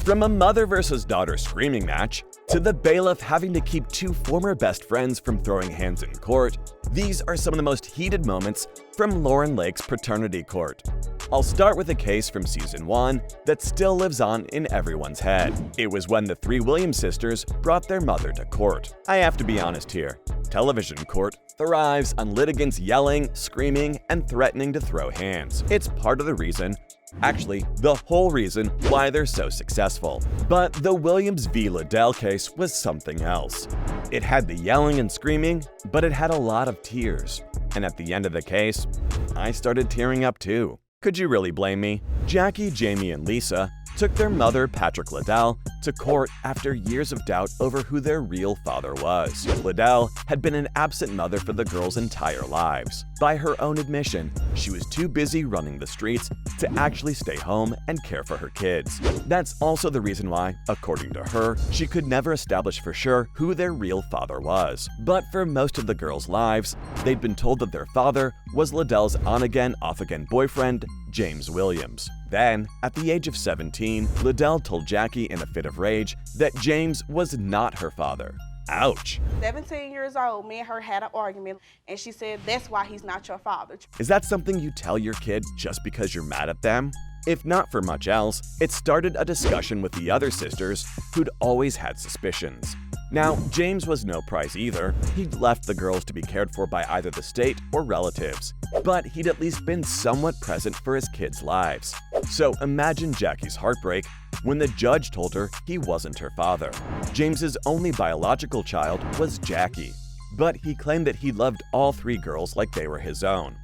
From a mother versus daughter screaming match, to the bailiff having to keep two former best friends from throwing hands in court, these are some of the most heated moments from Lauren Lake's paternity court. I'll start with a case from Season 1 that still lives on in everyone's head. It was when the three Williams sisters brought their mother to court. I have to be honest here, television court thrives on litigants yelling, screaming, and threatening to throw hands. It's part of the reason, actually the whole reason, why they're so successful. But the Williams v. Liddell case was something else. It had the yelling and screaming, but it had a lot of tears. And at the end of the case, I started tearing up too. Could you really blame me? Jackie, Jamie, and Lisa took their mother, Patrick Liddell, to court after years of doubt over who their real father was. Liddell had been an absent mother for the girls' entire lives. By her own admission, she was too busy running the streets to actually stay home and care for her kids. That's also the reason why, according to her, she could never establish for sure who their real father was. But for most of the girls' lives, they'd been told that their father was Liddell's on-again, off-again boyfriend, James Williams. Then, at the age of 17, Liddell told Jackie in a fit of rage that James was not her father. Ouch. 17 years old, me and her had an argument, and she said, that's why he's not your father. Is that something you tell your kid just because you're mad at them? If not for much else, it started a discussion with the other sisters who'd always had suspicions. Now, James was no prize either. He'd left the girls to be cared for by either the state or relatives, but he'd at least been somewhat present for his kids' lives. So imagine Jackie's heartbreak when the judge told her he wasn't her father. James's only biological child was Jackie, but he claimed that he loved all three girls like they were his own,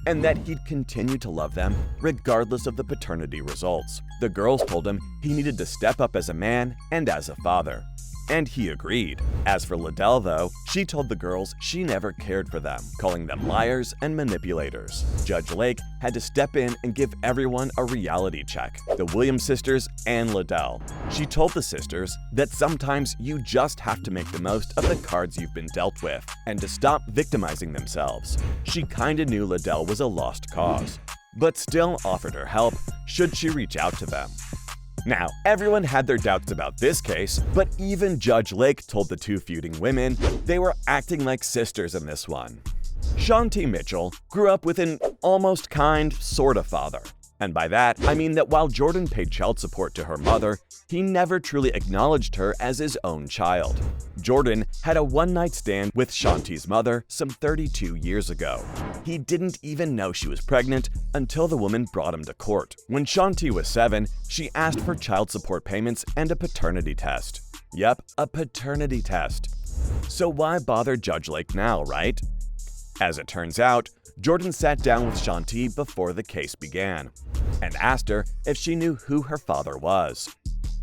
and that he'd continue to love them regardless of the paternity results. The girls told him he needed to step up as a man and as a father, and he agreed. As for Liddell, though, she told the girls she never cared for them, calling them liars and manipulators. Judge Lake had to step in and give everyone a reality check, the Williams sisters and Liddell. She told the sisters that sometimes you just have to make the most of the cards you've been dealt with, and to stop victimizing themselves. She kinda knew Liddell was a lost cause, but still offered her help should she reach out to them. Now, everyone had their doubts about this case, but even Judge Lake told the two feuding women they were acting like sisters in this one. Shanti Mitchell grew up with an almost kind, sorta father. And by that, I mean that while Jordan paid child support to her mother, he never truly acknowledged her as his own child. Jordan had a one-night stand with Shanti's mother some 32 years ago. He didn't even know she was pregnant until the woman brought him to court. When Shanti was 7, she asked for child support payments and a paternity test. Yep, a paternity test. So why bother Judge Lake now, right? As it turns out, Jordan sat down with Shanti before the case began and asked her if she knew who her father was.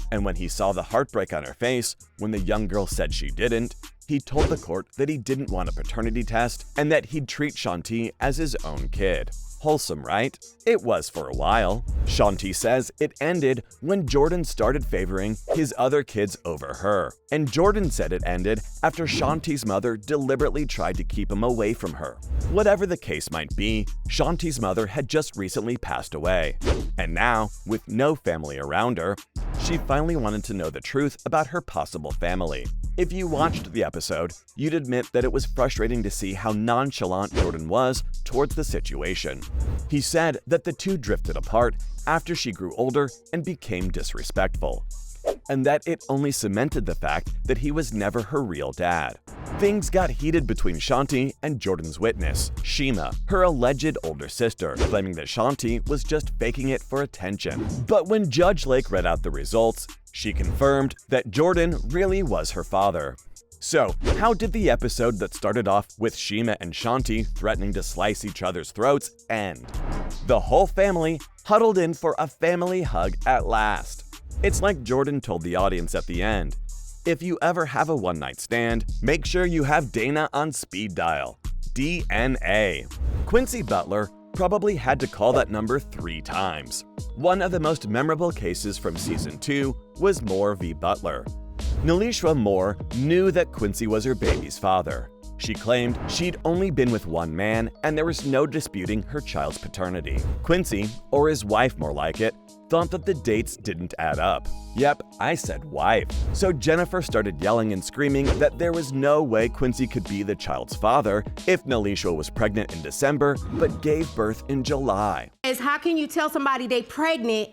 And when he saw the heartbreak on her face when the young girl said she didn't, he told the court that he didn't want a paternity test and that he'd treat Shanti as his own kid. Wholesome, right? It was for a while. Shanti says it ended when Jordan started favoring his other kids over her. And Jordan said it ended after Shanti's mother deliberately tried to keep him away from her. Whatever the case might be, Shanti's mother had just recently passed away. And now, with no family around her, she finally wanted to know the truth about her possible family. If you watched the episode, you'd admit that it was frustrating to see how nonchalant Jordan was towards the situation. He said that the two drifted apart after she grew older and became disrespectful, and that it only cemented the fact that he was never her real dad. Things got heated between Shanti and Jordan's witness, Shima, her alleged older sister, claiming that Shanti was just faking it for attention. But when Judge Lake read out the results, she confirmed that Jordan really was her father. So, how did the episode that started off with Shima and Shanti threatening to slice each other's throats end? The whole family huddled in for a family hug at last. It's like Jordan told the audience at the end, if you ever have a one-night stand, make sure you have Dana on speed dial. DNA. Quincy Butler probably had to call that number 3 times. One of the most memorable cases from Season 2 was Moore v. Butler. Nalishwa Moore knew that Quincy was her baby's father. She claimed she'd only been with one man and there was no disputing her child's paternity. Quincy, or his wife more like it, thought thought that the dates didn't add up. Yep, I said wife. So Jennifer started yelling and screaming that there was no way Quincy could be the child's father if Nalisha was pregnant in December but gave birth in July. How can you tell somebody they pregnant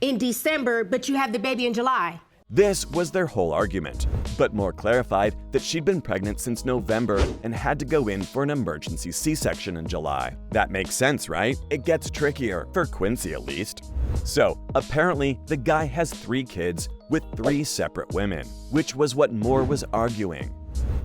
in December but you have the baby in July? This was their whole argument, but Moore clarified that she'd been pregnant since November and had to go in for an emergency C-section in July. That makes sense, right? It gets trickier, for Quincy at least. So, apparently, the guy has 3 kids with 3 separate women, which was what Moore was arguing.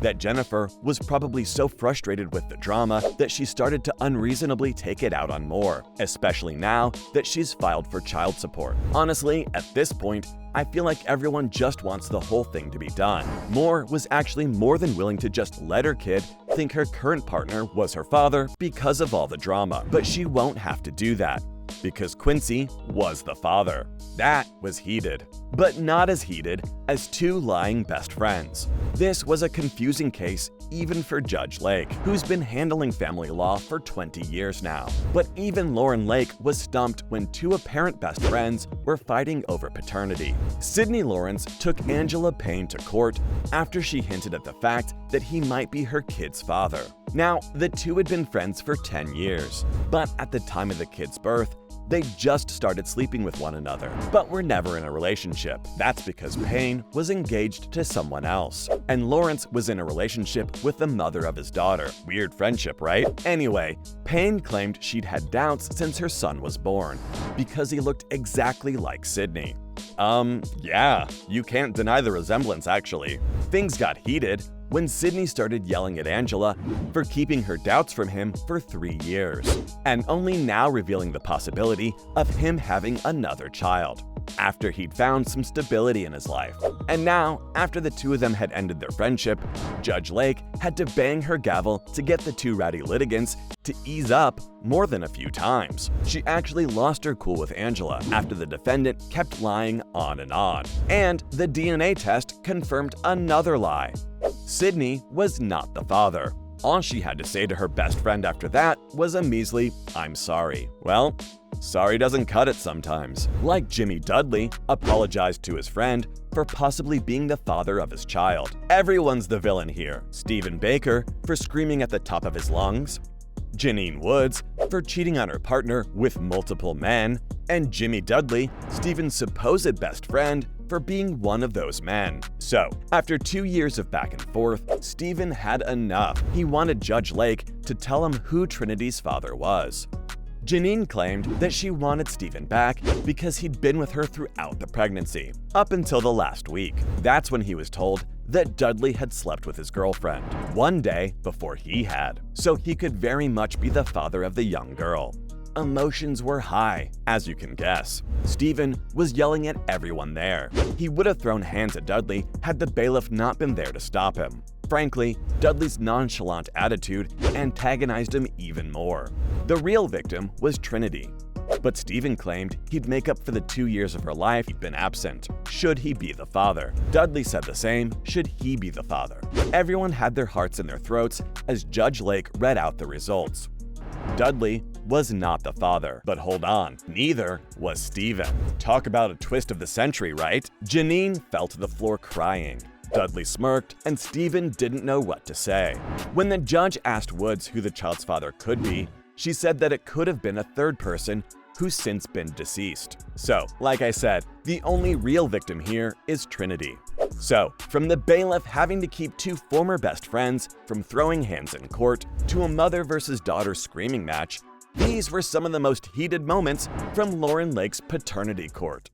That Jennifer was probably so frustrated with the drama that she started to unreasonably take it out on Moore, especially now that she's filed for child support. Honestly, at this point, I feel like everyone just wants the whole thing to be done. Moore was actually more than willing to just let her kid think her current partner was her father because of all the drama, but she won't have to do that, because Quincy was the father. That was heated, but not as heated as 2 lying best friends. This was a confusing case even for Judge Lake, who's been handling family law for 20 years now. But even Lauren Lake was stumped when 2 apparent best friends were fighting over paternity. Sydney Lawrence took Angela Payne to court after she hinted at the fact that he might be her kid's father. Now, the 2 had been friends for 10 years, but at the time of the kid's birth, they just started sleeping with one another, but were never in a relationship. That's because Payne was engaged to someone else, and Lawrence was in a relationship with the mother of his daughter. Weird friendship, right? Anyway, Payne claimed she'd had doubts since her son was born, because he looked exactly like Sydney. Yeah, you can't deny the resemblance, actually. Things got heated when Sydney started yelling at Angela for keeping her doubts from him for 3 years, and only now revealing the possibility of him having another child, after he'd found some stability in his life. And now, after the 2 of them had ended their friendship, Judge Lake had to bang her gavel to get the 2 rowdy litigants to ease up more than a few times. She actually lost her cool with Angela after the defendant kept lying on, and the DNA test confirmed another lie. Sydney was not the father. All she had to say to her best friend after that was a measly, "I'm sorry." Well, sorry doesn't cut it sometimes. Like Jimmy Dudley apologized to his friend for possibly being the father of his child. Everyone's the villain here. Stephen Baker for screaming at the top of his lungs, Janine Woods for cheating on her partner with multiple men, and Jimmy Dudley, Stephen's supposed best friend, for being one of those men. So, after 2 years of back and forth, Stephen had enough. He wanted Judge Lake to tell him who Trinity's father was. Janine claimed that she wanted Stephen back because he'd been with her throughout the pregnancy, up until the last week. That's when he was told that Dudley had slept with his girlfriend one day before he had, so he could very much be the father of the young girl. Emotions were high, as you can guess. Stephen was yelling at everyone there. He would have thrown hands at Dudley had the bailiff not been there to stop him. Frankly, Dudley's nonchalant attitude antagonized him even more. The real victim was Trinity, but Stephen claimed he'd make up for the 2 years of her life he'd been absent, should he be the father. Dudley said the same, should he be the father. Everyone had their hearts in their throats as Judge Lake read out the results. Dudley was not the father, but hold on, neither was Stephen. Talk about a twist of the century, right? Janine fell to the floor crying. Dudley smirked, and Stephen didn't know what to say. When the judge asked Woods who the child's father could be, she said that it could have been a third person who's since been deceased. So, like I said, the only real victim here is Trinity. So, from the bailiff having to keep 2 former best friends from throwing hands in court to a mother versus daughter screaming match, these were some of the most heated moments from Lauren Lake's paternity court.